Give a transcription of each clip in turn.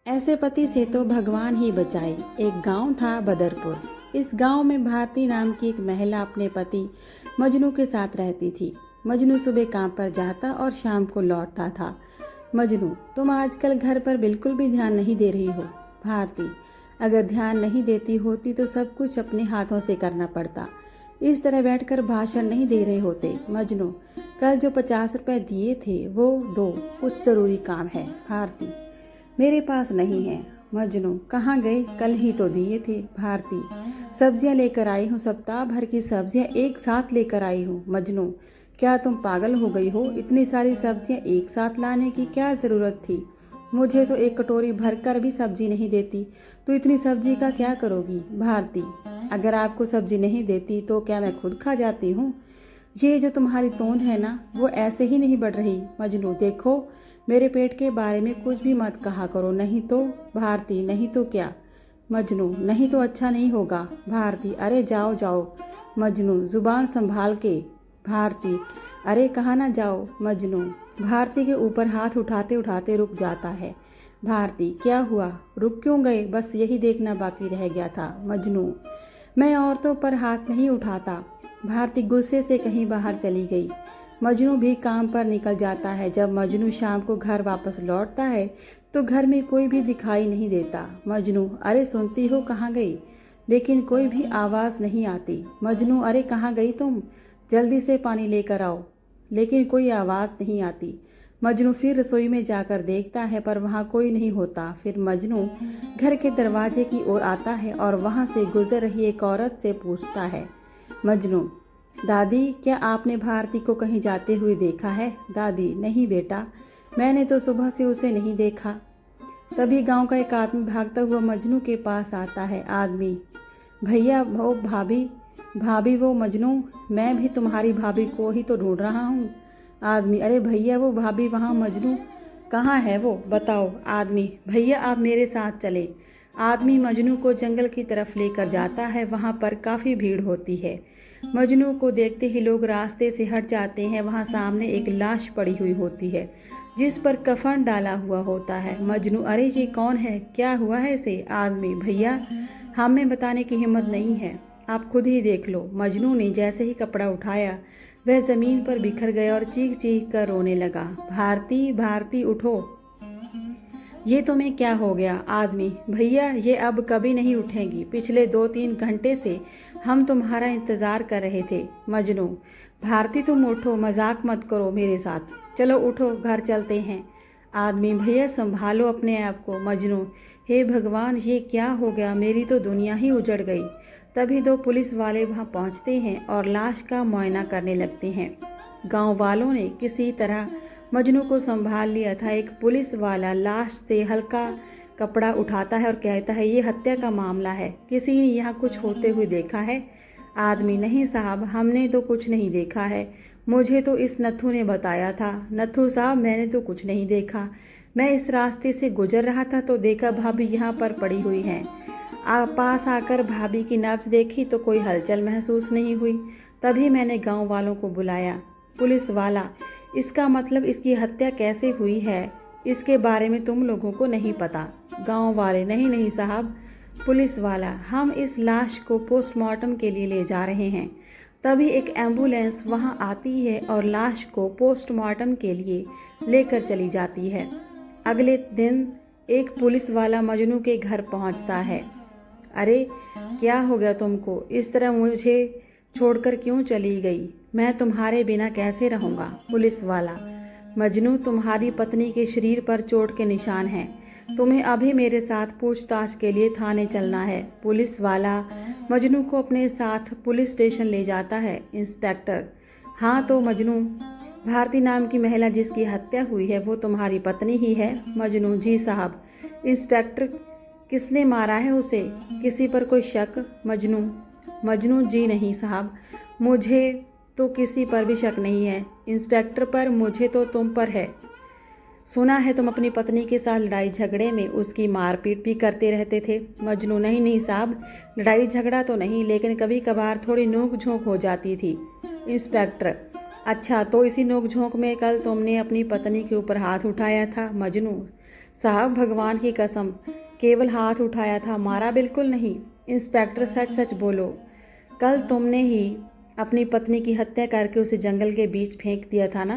ऐसे पति से तो भगवान ही बचाए। एक गांव था बदरपुर। इस गांव में भारती नाम की एक महिला अपने पति मजनू के साथ रहती थी। मजनू सुबह काम पर जाता और शाम को लौटता था। मजनू, तुम आजकल घर पर बिल्कुल भी ध्यान नहीं दे रही हो। भारती, अगर ध्यान नहीं देती होती तो सब कुछ अपने हाथों से करना पड़ता। इस तरह बैठकर भाषण नहीं दे रहे होते। मजनू, कल जो 50 रुपए दिए थे वो दो, कुछ ज़रूरी काम है। भारती, मेरे पास नहीं है। मजनू, कहाँ गए? कल ही तो दिए थे। भारती, सब्जियां लेकर आई हूँ, सप्ताह भर की सब्जियां एक साथ लेकर आई हूँ। मजनू, क्या तुम पागल हो गई हो? इतनी सारी सब्जियां एक साथ लाने की क्या ज़रूरत थी? मुझे तो एक कटोरी भरकर भी सब्जी नहीं देती, तो इतनी सब्जी का क्या करोगी? भारती, अगर आपको सब्जी नहीं देती तो क्या मैं खुद खा जाती हूँ? ये जो तुम्हारी तोंद है ना, वो ऐसे ही नहीं बढ़ रही। मजनू, देखो, मेरे पेट के बारे में कुछ भी मत कहा करो, नहीं तो। भारती, नहीं तो क्या? मजनू, नहीं तो अच्छा नहीं होगा। भारती, अरे जाओ जाओ। मजनू, जुबान संभाल के। भारती, अरे कहाँ ना जाओ। मजनू भारती के ऊपर हाथ उठाते उठाते रुक जाता है। भारती, क्या हुआ? रुक क्यों गए? बस यही देखना बाकी रह गया था। मजनू, मैं औरतों पर हाथ नहीं उठाता। भारती गुस्से से कहीं बाहर चली गई। मजनू भी काम पर निकल जाता है। जब मजनू शाम को घर वापस लौटता है तो घर में कोई भी दिखाई नहीं देता। मजनू, अरे सुनती हो, कहाँ गई? लेकिन कोई भी आवाज़ नहीं आती। मजनू, अरे कहाँ गई तुम? जल्दी से पानी लेकर आओ। लेकिन कोई आवाज़ नहीं आती। मजनू फिर रसोई में जाकर देखता है पर वहाँ कोई नहीं होता। फिर मजनू घर के दरवाजे की ओर आता है और वहाँ से गुजर रही एक औरत से पूछता है। मजनू, दादी, क्या आपने भारती को कहीं जाते हुए देखा है? दादी, नहीं बेटा, मैंने तो सुबह से उसे नहीं देखा। तभी गांव का एक आदमी भागता हुआ मजनू के पास आता है। आदमी, भैया वो भाभी। भाभी वो? मजनू, मैं भी तुम्हारी भाभी को ही तो ढूंढ रहा हूँ। आदमी, अरे भैया वो भाभी वहाँ। मजनू, कहाँ है वो, बताओ। आदमी, भैया आप मेरे साथ चले। आदमी मजनू को जंगल की तरफ लेकर जाता है। वहाँ पर काफ़ी भीड़ होती है। मजनू को देखते ही लोग रास्ते से हट जाते हैं। वहाँ सामने एक लाश पड़ी हुई होती है जिस पर कफन डाला हुआ होता है। मजनू, अरे ये कौन है? क्या हुआ है इसे? आदमी, भैया हमें बताने की हिम्मत नहीं है, आप खुद ही देख लो। मजनू ने जैसे ही कपड़ा उठाया वह जमीन पर बिखर गया और चीख चीख कर रोने लगा। भारती, भारती उठो, ये तुम्हें क्या हो गया? आदमी, भैया ये अब कभी नहीं उठेंगी। पिछले 2-3 घंटे से हम तुम्हारा इंतज़ार कर रहे थे। मजनू, भारती तुम उठो, मजाक मत करो मेरे साथ, चलो उठो, घर चलते हैं। आदमी, भैया संभालो अपने आप को। मजनू, हे भगवान, ये क्या हो गया? मेरी तो दुनिया ही उजड़ गई। तभी 2 पुलिस वाले वहाँ पहुँचते हैं और लाश का मुआयना करने लगते हैं। गांव वालों ने किसी तरह मजनू को संभाल लिया था। एक पुलिस वाला लाश से हल्का कपड़ा उठाता है और कहता है, ये हत्या का मामला है, किसी ने यहाँ कुछ होते हुए देखा है? आदमी, नहीं साहब, हमने तो कुछ नहीं देखा है, मुझे तो इस नथु ने बताया था। नथु साहब, मैंने तो कुछ नहीं देखा, मैं इस रास्ते से गुजर रहा था तो देखा भाभी यहाँ पर पड़ी हुई हैं। पास आकर भाभी की नब्ज देखी तो कोई हलचल महसूस नहीं हुई। तभी मैंने गांव वालों को बुलाया। पुलिस वाला, इसका मतलब इसकी हत्या कैसे हुई है इसके बारे में तुम लोगों को नहीं पता? गांव वाले, नहीं नहीं साहब। पुलिस वाला, हम इस लाश को पोस्टमार्टम के लिए ले जा रहे हैं। तभी एक एम्बुलेंस वहां आती है और लाश को पोस्टमार्टम के लिए लेकर चली जाती है। अगले दिन एक पुलिस वाला मजनू के घर पहुंचता है। अरे क्या हो गया तुमको? इस तरह मुझे छोड़कर क्यों चली गई? मैं तुम्हारे बिना कैसे रहूँगा? पुलिस वाला, मजनू, तुम्हारी पत्नी के शरीर पर चोट के निशान हैं, तुम्हें अभी मेरे साथ पूछताछ के लिए थाने चलना है। पुलिस वाला मजनू को अपने साथ पुलिस स्टेशन ले जाता है। इंस्पेक्टर, हाँ तो मजनू, भारती नाम की महिला जिसकी हत्या हुई है वो तुम्हारी पत्नी ही है? मजनू, जी साहब। इंस्पेक्टर, किसने मारा है उसे? किसी पर कोई शक? मजनू, जी नहीं साहब, मुझे तो किसी पर भी शक नहीं है। इंस्पेक्टर, पर मुझे तो तुम पर है। सुना है तुम अपनी पत्नी के साथ लड़ाई झगड़े में उसकी मारपीट भी करते रहते थे। मजनू, नहीं नहीं साहब, लड़ाई झगड़ा तो नहीं, लेकिन कभी कभार थोड़ी नोक झोंक हो जाती थी। इंस्पेक्टर, अच्छा, तो इसी नोक झोंक में कल तुमने अपनी पत्नी के ऊपर हाथ उठाया था? मजनू, साहब भगवान की कसम, केवल हाथ उठाया था, मारा बिल्कुल नहीं। इंस्पेक्टर सच सच बोलो, कल तुमने ही अपनी पत्नी की हत्या करके उसे जंगल के बीच फेंक दिया था ना,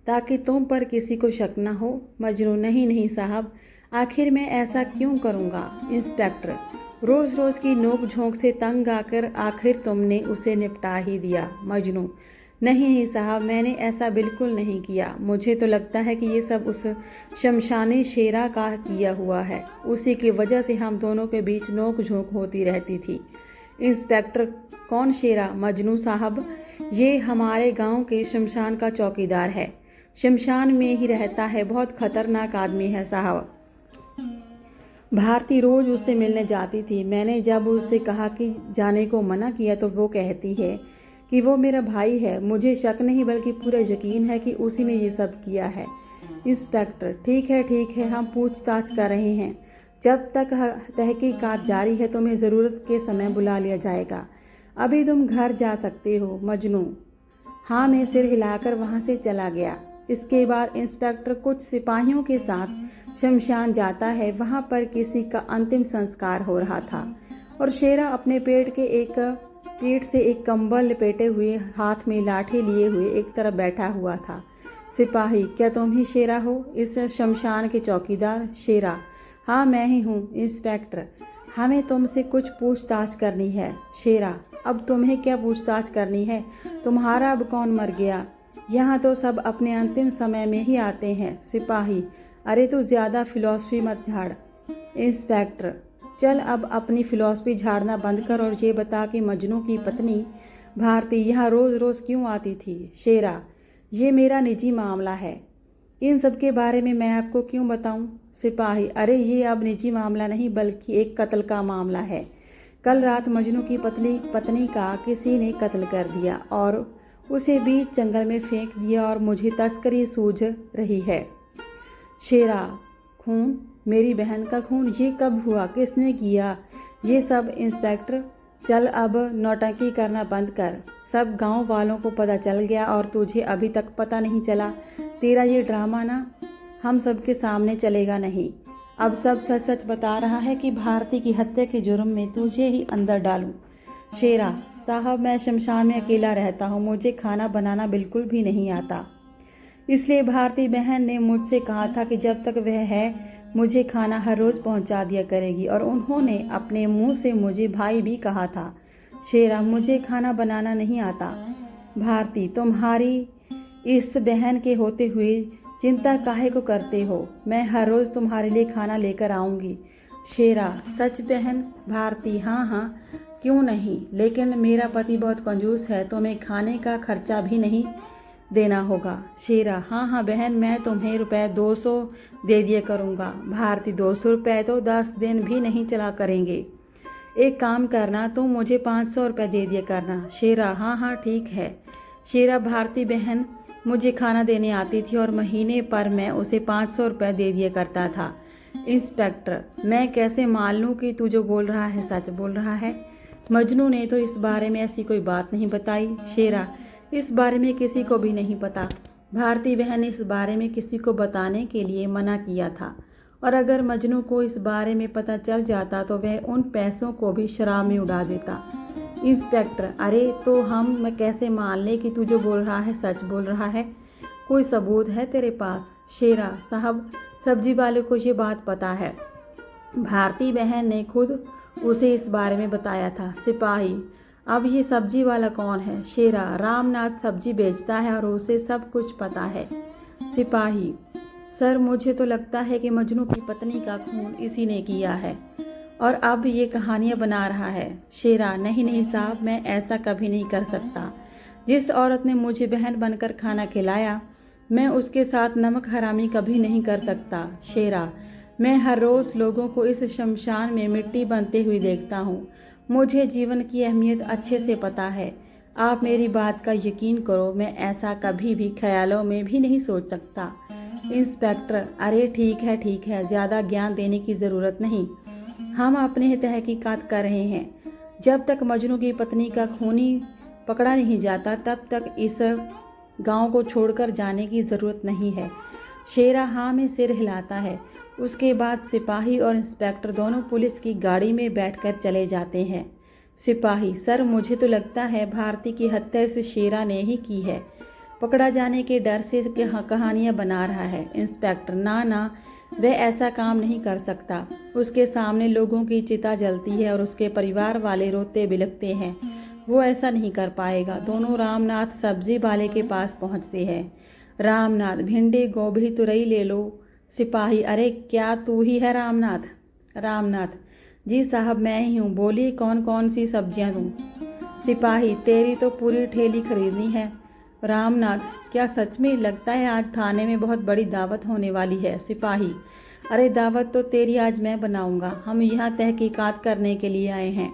ताकि तुम पर किसी को शक न हो। मजनू, नहीं नहीं साहब, आखिर मैं ऐसा क्यों करूँगा। इंस्पेक्टर, रोज़ रोज़ की नोक झोंक से तंग आकर आखिर तुमने उसे निपटा ही दिया। मजनू, नहीं नहीं साहब, मैंने ऐसा बिल्कुल नहीं किया। मुझे तो लगता है कि ये सब उस शमशानी शेरा का किया हुआ है। उसी की वजह से हम दोनों के बीच नोक झोंक होती रहती थी। इंस्पेक्टर, कौन शेरा। मजनू साहब, ये हमारे गांव के शमशान का चौकीदार है। शमशान में ही रहता है, बहुत खतरनाक आदमी है साहब। भारती रोज उससे मिलने जाती थी। मैंने जब उससे कहा कि जाने को मना किया तो वो कहती है कि वो मेरा भाई है। मुझे शक नहीं बल्कि पूरा यकीन है कि उसी ने ये सब किया है। इंस्पेक्टर, ठीक है, हम पूछताछ कर रहे हैं। जब तक तहकीकात जारी है तुम्हें ज़रूरत के समय बुला लिया जाएगा। अभी तुम घर जा सकते हो। मजनू, हाँ, मैं सिर हिलाकर वहाँ से चला गया। इसके बाद इंस्पेक्टर कुछ सिपाहियों के साथ शमशान जाता है। वहाँ पर किसी का अंतिम संस्कार हो रहा था और शेरा अपने पेट से एक कंबल लपेटे हुए, हाथ में लाठी लिए हुए एक तरफ बैठा हुआ था। सिपाही, क्या तुम ही शेरा हो, इस शमशान के चौकीदार। शेरा, हाँ मैं ही हूँ। इंस्पेक्टर, हमें तुमसे कुछ पूछताछ करनी है। शेरा, अब तुम्हें क्या पूछताछ करनी है, तुम्हारा अब कौन मर गया। यहाँ तो सब अपने अंतिम समय में ही आते हैं। सिपाही, अरे तू ज़्यादा फिलॉसफी मत झाड़। इंस्पेक्टर, चल अब अपनी फिलॉसफी झाड़ना बंद कर और ये बता कि मजनू की पत्नी भारती यहाँ रोज़ रोज़ क्यों आती थी। शेरा, ये मेरा निजी मामला है, इन सब के बारे में मैं आपको क्यों बताऊं। सिपाही, अरे ये अब निजी मामला नहीं बल्कि एक कत्ल का मामला है। कल रात मजनू की पत्नी का किसी ने कत्ल कर दिया और उसे बीच जंगल में फेंक दिया और मुझे तस्करी सूझ रही है। शेरा, खून, मेरी बहन का खून, ये कब हुआ, किसने किया ये सब। इंस्पेक्टर, चल अब नौटंकी करना बंद कर। सब गांव वालों को पता चल गया और तुझे अभी तक पता नहीं चला। तेरा ये ड्रामा ना हम सबके सामने चलेगा नहीं। अब सब सच सच बता रहा है कि भारती की हत्या के जुर्म में तुझे ही अंदर डालूं। शेरा, साहब मैं शमशान में अकेला रहता हूँ, मुझे खाना बनाना बिल्कुल भी नहीं आता। इसलिए भारती बहन ने मुझसे कहा था कि जब तक वह है मुझे खाना हर रोज़ पहुंचा दिया करेगी और उन्होंने अपने मुंह से मुझे भाई भी कहा था। शेरा, मुझे खाना बनाना नहीं आता। भारती, तुम्हारी इस बहन के होते हुए चिंता काहे को करते हो, मैं हर रोज़ तुम्हारे लिए खाना लेकर आऊँगी। शेरा, सच बहन। भारती, हाँ, क्यों नहीं, लेकिन मेरा पति बहुत कंजूस है, तुम्हें खाने का खर्चा भी नहीं देना होगा। शेरा, हाँ बहन, मैं तुम्हें रुपए 200 दे दिया करूँगा। भारती, 200 रुपये तो 10 दिन भी नहीं चला करेंगे। एक काम करना, तुम मुझे 500 रुपये दे दिया करना। शेरा, हाँ ठीक है। शेरा, भारती बहन मुझे खाना देने आती थी और महीने पर मैं उसे 500 रुपये दे दिया करता था। इंस्पेक्टर, मैं कैसे मान लूँ कि तू जो बोल रहा है सच बोल रहा है। मजनू ने तो इस बारे में ऐसी कोई बात नहीं बताई। शेरा, इस बारे में किसी को भी नहीं पता। भारती बहन ने इस बारे में किसी को बताने के लिए मना किया था और अगर मजनू को इस बारे में पता चल जाता तो वह उन पैसों को भी शराब में उड़ा देता। इंस्पेक्टर, अरे तो हम कैसे मान लें कि तू जो बोल रहा है सच बोल रहा है, कोई सबूत है तेरे पास। शेरा, साहब सब्जी वाले को ये बात पता है, भारती बहन ने खुद उसे इस बारे में बताया था। सिपाही, अब ये सब्जी वाला कौन है। शेरा, रामनाथ सब्जी बेचता है और उसे सब कुछ पता है। सिपाही, सर मुझे तो लगता है कि मजनू की पत्नी का खून इसी ने किया है और अब ये कहानियाँ बना रहा है। शेरा, नहीं साहब, मैं ऐसा कभी नहीं कर सकता। जिस औरत ने मुझे बहन बनकर खाना खिलाया मैं उसके साथ नमक हरामी कभी नहीं कर सकता। शेरा, मैं हर रोज़ लोगों को इस शमशान में मिट्टी बनते हुए देखता हूँ, मुझे जीवन की अहमियत अच्छे से पता है। आप मेरी बात का यकीन करो, मैं ऐसा कभी भी ख्यालों में भी नहीं सोच सकता। इंस्पेक्टर, अरे ठीक है, ज़्यादा ज्ञान देने की ज़रूरत नहीं, हम अपने तहकीकात कर रहे हैं। जब तक मजनू की पत्नी का खूनी पकड़ा नहीं जाता तब तक इस गांव को छोड़कर जाने की ज़रूरत नहीं है। शेरा हाँ में सिर हिलाता है। उसके बाद सिपाही और इंस्पेक्टर दोनों पुलिस की गाड़ी में बैठकर चले जाते हैं। सिपाही, सर मुझे तो लगता है भारती की हत्या इस शेरा ने ही की है। पकड़ा जाने के डर से कहानियां बना रहा है। इंस्पेक्टर, ना ना, वह ऐसा काम नहीं कर सकता। उसके सामने लोगों की चिता जलती है और उसके परिवार वाले रोते बिलखते हैं। वो ऐसा नहीं कर पाएगा। दोनों रामनाथ सब्जी वाले के पास पहुंचते हैं। रामनाथ, भिंडी, गोभी, तुरई ले लो। सिपाही, अरे क्या तू ही है रामनाथ? रामनाथ, जी साहब मैं ही हूँ, बोलिए कौन कौन सी सब्जियाँ दूँ? सिपाही, तेरी तो पूरी ठेली खरीदनी है। रामनाथ, क्या सच में? लगता है आज थाने में बहुत बड़ी दावत होने वाली है। सिपाही, अरे दावत तो तेरी आज मैं बनाऊंगा। हम यहाँ तहकीकात करने के लिए आए हैं,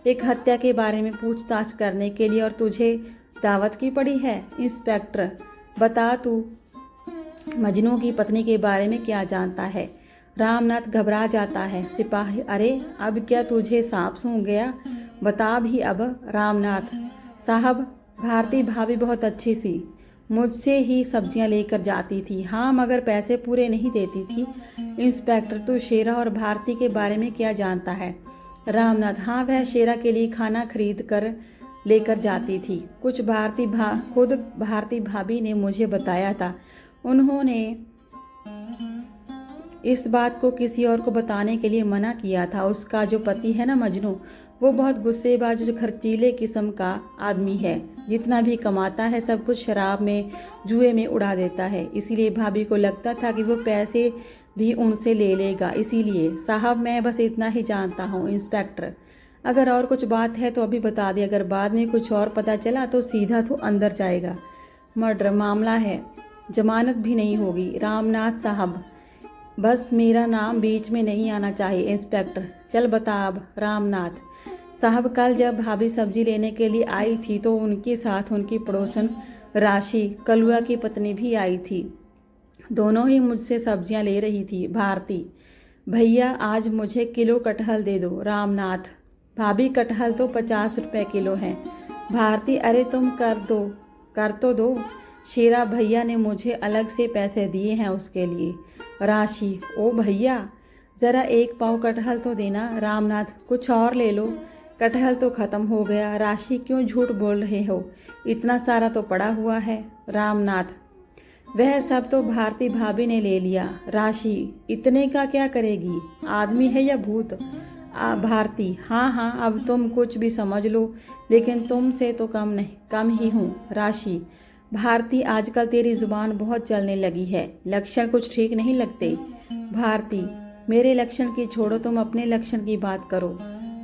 एक हत्या के बारे में पूछताछ करने के लिए, और तुझे दावत की पड़ी है? इंस्पेक्टर, बता तू मजनू की पत्नी के बारे में क्या जानता है? रामनाथ घबरा जाता है। सिपाही, अरे अब क्या तुझे सांप सूंघ गया? बता भी अब। रामनाथ, साहब भारती भाभी बहुत अच्छी सी, मुझसे ही सब्जियां लेकर जाती थी। हाँ, मगर पैसे पूरे नहीं देती थी। इंस्पेक्टर, तू शेरा और भारती के बारे में क्या जानता है? रामनाथ, हाँ, वह शेरा के लिए खाना खरीद कर लेकर जाती थी। खुद भारती भाभी ने मुझे बताया था। उन्होंने इस बात को किसी और को बताने के लिए मना किया था। उसका जो पति है ना मजनू, वो बहुत गुस्सेबाज, जो खर्चीले किस्म का आदमी है। जितना भी कमाता है सब कुछ शराब में, जुए में उड़ा देता है। इसीलिए भाभी को लगता था कि वो पैसे भी उनसे ले लेगा। इसीलिए साहब मैं बस इतना ही जानता हूँ। इंस्पेक्टर, अगर और कुछ बात है तो अभी बता दे, अगर बाद में कुछ और पता चला तो सीधा तो अंदर जाएगा। मर्डर मामला है, जमानत भी नहीं होगी। रामनाथ साहब, बस मेरा नाम बीच में नहीं आना चाहिए। इंस्पेक्टर, चल बता अब। रामनाथ साहब, कल जब भाभी सब्जी लेने के लिए आई थी तो उनके साथ उनकी पड़ोसन राशि, कलुआ की पत्नी भी आई थी। दोनों ही मुझसे सब्जियां ले रही थी। भारती, भैया आज मुझे किलो कटहल दे दो। रामनाथ, भाभी कटहल तो 50 रुपए किलो है। भारती, अरे तुम कर तो दो। शेरा भैया ने मुझे अलग से पैसे दिए हैं उसके लिए। राशि, ओ भैया ज़रा एक पाव कटहल तो देना। रामनाथ, कुछ और ले लो, कटहल तो ख़त्म हो गया। राशि, क्यों झूठ बोल रहे हो? इतना सारा तो पड़ा हुआ है। रामनाथ, वह सब तो भारती भाभी ने ले लिया। राशि, इतने का क्या करेगी? आदमी है या भूत? भारती, हाँ हाँ, अब तुम कुछ भी समझ लो, लेकिन तुमसे तो कम ही हूँ। राशि, भारती आजकल तेरी जुबान बहुत चलने लगी है, लक्षण कुछ ठीक नहीं लगते। भारती, मेरे लक्षण की छोड़ो, तुम अपने लक्षण की बात करो।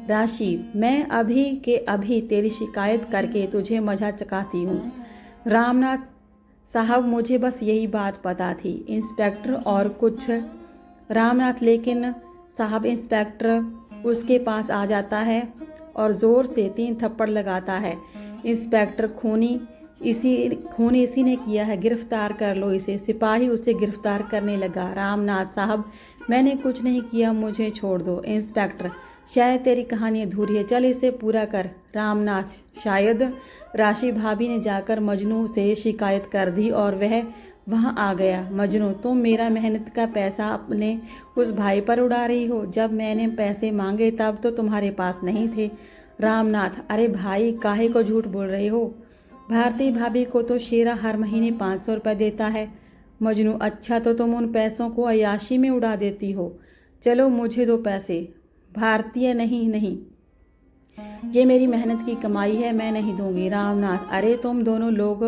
राशि, मैं अभी के अभी तेरी शिकायत करके तुझे मजा चखाती हूँ। रामनाथ साहब, मुझे बस यही बात पता थी। इंस्पेक्टर, और कुछ? रामनाथ, लेकिन साहब। इंस्पेक्टर उसके पास आ जाता है और ज़ोर से 3 थप्पड़ लगाता है। इंस्पेक्टर, खूनी इसी ने किया है, गिरफ्तार कर लो इसे। सिपाही उसे गिरफ्तार करने लगा। रामनाथ साहब, मैंने कुछ नहीं किया, मुझे छोड़ दो। इंस्पेक्टर, शायद तेरी कहानी अधूरी है, चल इसे पूरा कर। रामनाथ, शायद राशि भाभी ने जाकर मजनू से शिकायत कर दी और वह वहाँ आ गया। मजनू, तुम मेरा मेहनत का पैसा अपने उस भाई पर उड़ा रही हो। जब मैंने पैसे मांगे तब तो तुम्हारे पास नहीं थे। रामनाथ, अरे भाई काहे को झूठ बोल रहे हो? भारती भाभी को तो शेरा हर महीने 500 रुपये देता है। मजनू, अच्छा तो तुम उन पैसों को अय्याशी में उड़ा देती हो। चलो मुझे दो पैसे। भारतीय, नहीं, ये मेरी मेहनत की कमाई है, मैं नहीं दूंगी। रामनाथ, अरे तुम दोनों लोग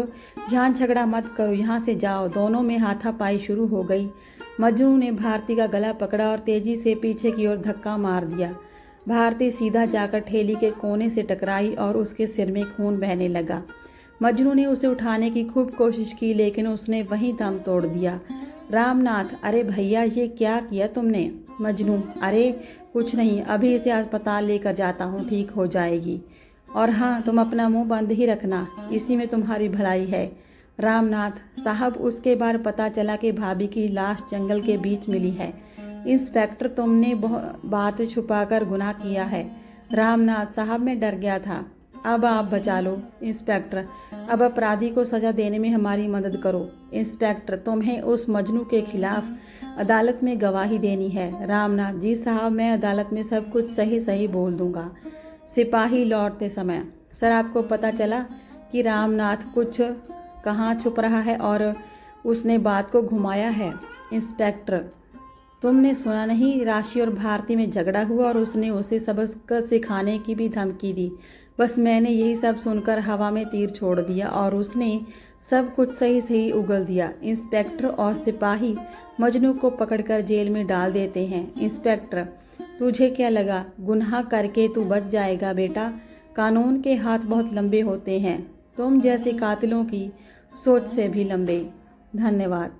यहाँ झगड़ा मत करो, यहाँ से जाओ। दोनों में हाथापाई शुरू हो गई। मजनू ने भारती का गला पकड़ा और तेजी से पीछे की ओर धक्का मार दिया। भारती सीधा जाकर ठेली के कोने से टकराई और उसके सिर में खून बहने लगा। मजनू ने उसे उठाने की खूब कोशिश की, लेकिन उसने वहीं दम तोड़ दिया। रामनाथ, अरे भैया ये क्या किया तुमने? मजनू, अरे कुछ नहीं, अभी इसे अस्पताल लेकर जाता हूँ, ठीक हो जाएगी। और हाँ, तुम अपना मुंह बंद ही रखना, इसी में तुम्हारी भलाई है। रामनाथ साहब, उसके बाद पता चला कि भाभी की लाश जंगल के बीच मिली है। इंस्पेक्टर, तुमने बात छुपाकर गुनाह किया है। रामनाथ साहब, मैं डर गया था, अब आप बचा लो। इंस्पेक्टर, अब अपराधी को सजा देने में हमारी मदद करो। इंस्पेक्टर, तुम्हें उस मजनू के खिलाफ अदालत में गवाही देनी है। रामनाथ, जी साहब, मैं अदालत में सब कुछ सही सही बोल दूंगा। सिपाही लौटते समय, सर आपको पता चला कि रामनाथ कुछ कहाँ छुप रहा है और उसने बात को घुमाया है। इंस्पेक्टर, तुमने सुना नहीं, राशि और भारती में झगड़ा हुआ और उसने उसे सबक सिखाने की भी धमकी दी। बस मैंने यही सब सुनकर हवा में तीर छोड़ दिया और उसने सब कुछ सही सही उगल दिया। इंस्पेक्टर और सिपाही मजनू को पकड़कर जेल में डाल देते हैं। इंस्पेक्टर, तुझे क्या लगा गुनाह करके तू बच जाएगा बेटा? कानून के हाथ बहुत लंबे होते हैं, तुम जैसे कातिलों की सोच से भी लंबे। धन्यवाद।